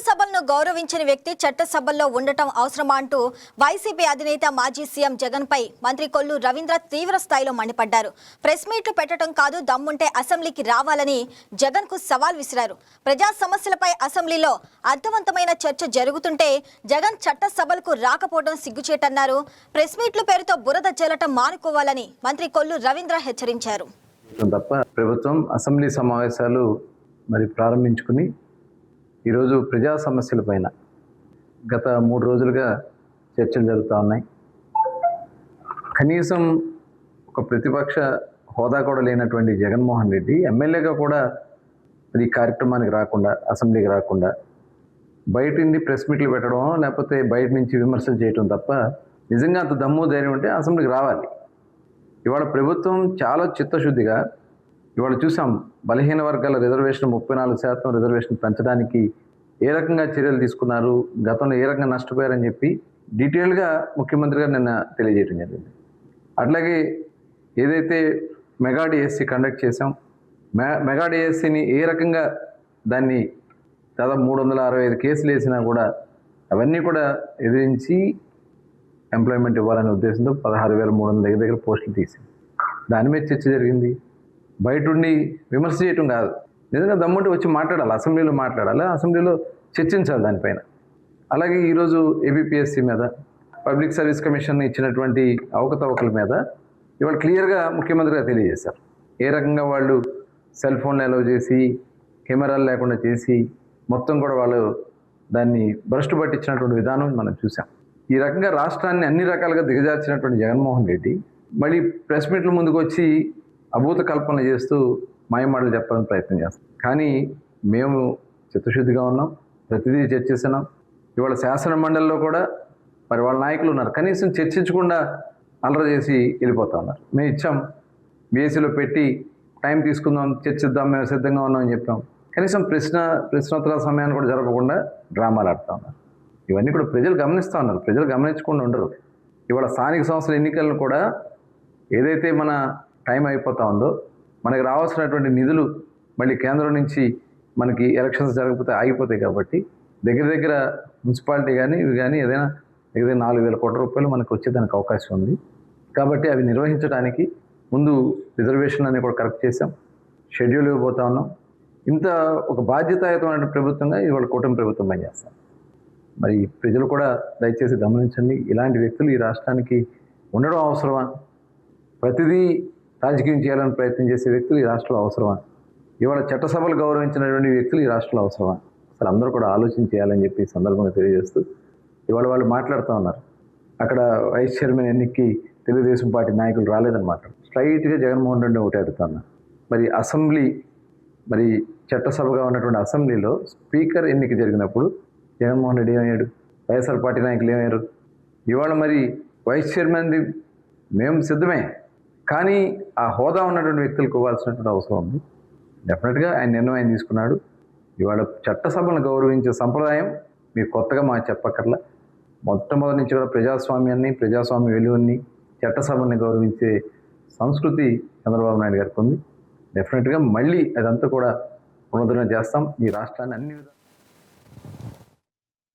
చట్టసభలను గౌరవించని వ్యక్తి చట్టసభల్లో ఉండటం అవసరమా అంటూ వైసీపీ అధినేత మాజీ సీఎం జగన్ పై మంత్రి కొల్లు రవీంద్ర తీవ్ర స్థాయిలో మండిపడ్డారు. ప్రెస్ మీట్లు పెట్టడం కాదు, దమ్ముంటే అసెంబ్లీకి రావాలని జగన్ కు సవాల్ విసిరారు. ప్రజా సమస్యలపై అసెంబ్లీలో అర్థవంతమైన చర్చ జరుగుతుంటే జగన్ చట్టసభలకు రాకపోవడం సిగ్గుచేటన్నారు. ప్రెస్ మీట్ల పేరుతో బురద జల్లటం మానుకోవాలని మంత్రి కొల్లు రవీంద్ర హెచ్చరించారు. ప్రభుత్వం అసెంబ్లీ సమావేశాలు ప్రారంభించుకుని ఈరోజు ప్రజా సమస్యలపైన గత 3 రోజులుగా చర్చలు జరుగుతూ ఉన్నాయి. కనీసం ఒక ప్రతిపక్ష హోదా కూడా లేనటువంటి జగన్మోహన్ రెడ్డి ఎమ్మెల్యేగా కూడా ఈ కార్యక్రమానికి రాకుండా, అసెంబ్లీకి రాకుండా బయటింది ప్రెస్ మీట్లు పెట్టడం లేకపోతే బయట నుంచి విమర్శలు చేయడం తప్ప నిజంగా అంత దమ్ము ధైర్యం ఉంటే అసెంబ్లీకి రావాలి. ఇవాళ ప్రభుత్వం చాలా చిత్తశుద్ధిగా ఇవాళ చూసాం, బలహీన వర్గాల రిజర్వేషన్ 34% రిజర్వేషన్ పెంచడానికి ఏ రకంగా చర్యలు తీసుకున్నారు, గతంలో ఏ రకంగా నష్టపోయారని చెప్పి డీటెయిల్గా ముఖ్యమంత్రి గారు నిన్న తెలియజేయడం జరిగింది. అట్లాగే ఏదైతే మెగా డిఎస్సి కండక్ట్ చేసాం, మెగా డిఎస్సిని ఏ రకంగా దాన్ని దాదాపు 365 కేసులు వేసినా కూడా అవన్నీ కూడా ఎదిరించి ఎంప్లాయ్మెంట్ ఇవ్వాలనే ఉద్దేశంతో 16,300 దగ్గర పోస్టులు తీసింది. దాని మీద చర్చ జరిగింది. బయట ఉండి విమర్శ చేయటం కాదు, నిజంగా దమ్ముంటే వచ్చి మాట్లాడాలి, అసెంబ్లీలో మాట్లాడాలి, అసెంబ్లీలో చర్చించాలి దానిపైన. అలాగే ఈరోజు ఏబిపిఎస్సి మీద, పబ్లిక్ సర్వీస్ కమిషన్ ఇచ్చినటువంటి అవకతవకల మీద ఇవాళ క్లియర్గా ముఖ్యమంత్రి గారు తెలియజేశారు. ఏ రకంగా వాళ్ళు సెల్ ఫోన్లు అలౌ చేసి, కెమెరాలు లేకుండా చేసి మొత్తం కూడా వాళ్ళు దాన్ని భ్రష్టు పట్టించినటువంటి విధానం మనం చూసాం. ఈ రకంగా రాష్ట్రాన్ని అన్ని రకాలుగా దిగజార్చినటువంటి జగన్మోహన్ రెడ్డి మళ్ళీ ప్రెస్ మీట్ల ముందుకు వచ్చి అభూత కల్పన చేస్తూ మాయమాటలు చెప్పడానికి ప్రయత్నం చేస్తాం. కానీ మేము చిత్తశుద్ధిగా ఉన్నాం, ప్రతిదీ చర్చిస్తున్నాం. ఇవాళ శాసన మండలిలో కూడా వాళ్ళ నాయకులు ఉన్నారు, కనీసం చర్చించకుండా అలర చేసి వెళ్ళిపోతా ఉన్నారు. మేము ఇచ్చాం, బీఎస్సీలో పెట్టి టైం తీసుకుందాం, చర్చిద్దాం, మేము సిద్ధంగా ఉన్నామని చెప్పాం. కనీసం ప్రశ్నోత్తరాల సమయాన్ని కూడా జరపకుండా డ్రామాలు ఆడుతూ ఉన్నారు. ఇవన్నీ కూడా ప్రజలు గమనిస్తూ ఉన్నారు, ప్రజలు గమనించకుండా ఉండరు. ఇవాళ స్థానిక సంస్థల ఎన్నికలను కూడా ఏదైతే మన టైం అయిపోతా ఉందో, మనకి రావాల్సినటువంటి నిధులు మళ్ళీ కేంద్రం నుంచి మనకి ఎలక్షన్స్ జరగకపోతే ఆగిపోతాయి. కాబట్టి దగ్గర మున్సిపాలిటీ కానీ ఇవి కానీ ఏదైనా దగ్గర 4,000 కోట్ల రూపాయలు మనకు వచ్చేదానికి అవకాశం ఉంది. కాబట్టి అవి నిర్వహించడానికి ముందు రిజర్వేషన్ అన్ని కూడా కరెక్ట్ చేసాం, షెడ్యూల్ ఇవ్వబోతా ఉన్నాం. ఇంత ఒక బాధ్యతాయుతమైన ప్రభుత్వంగా ఇవాళ కూటమి ప్రభుత్వం పనిచేస్తాం. మరి ప్రజలు కూడా దయచేసి గమనించండి, ఇలాంటి వ్యక్తులు ఈ రాష్ట్రానికి ఉండడం అవసరమా? ప్రతిదీ రాజకీయం చేయాలని ప్రయత్నం చేసే వ్యక్తులు ఈ రాష్ట్రంలో అవసరమా? ఇవాళ చట్టసభలు గౌరవించినటువంటి వ్యక్తులు ఈ రాష్ట్రంలో అవసరమా? అసలు అందరూ కూడా ఆలోచన చేయాలని చెప్పి సందర్భంగా తెలియజేస్తూ ఇవాళ వాళ్ళు మాట్లాడుతూ ఉన్నారు. అక్కడ వైస్ చైర్మన్ ఎన్నికకి తెలుగుదేశం పార్టీ నాయకులు రాలేదన్నమాట. స్ట్రైట్గా జగన్మోహన్ రెడ్డి ఒకటి అడుగుతున్నారు. మరి అసెంబ్లీ, మరి చట్టసభగా ఉన్నటువంటి అసెంబ్లీలో స్పీకర్ ఎన్నిక జరిగినప్పుడు జగన్మోహన్ రెడ్డి ఏమయ్యాడు, వైఎస్ఆర్ పార్టీ నాయకులు ఏమయ్యారు? ఇవాళ మరి వైస్ చైర్మన్ది మేము సిద్ధమే, కానీ ఆ హోదా ఉన్నటువంటి వ్యక్తులకు ఇవ్వాల్సినటువంటి అవసరం ఉంది. డెఫినెట్గా ఆయన నిర్ణయం తీసుకున్నాడు. ఇవాళ చట్టసభను గౌరవించే సంప్రదాయం మీకు కొత్తగా మాకు చెప్పక్కర్లా. మొట్టమొదటి నుంచి కూడా ప్రజాస్వామ్యాన్ని, ప్రజాస్వామ్య విలువల్ని, చట్టసభని గౌరవించే సంస్కృతి చంద్రబాబు నాయుడు గారికి ఉంది. డెఫినెట్గా మళ్ళీ అదంతా కూడా పునరుద్ధరణ చేస్తాం. ఈ రాష్ట్రాన్ని అన్ని విధాలు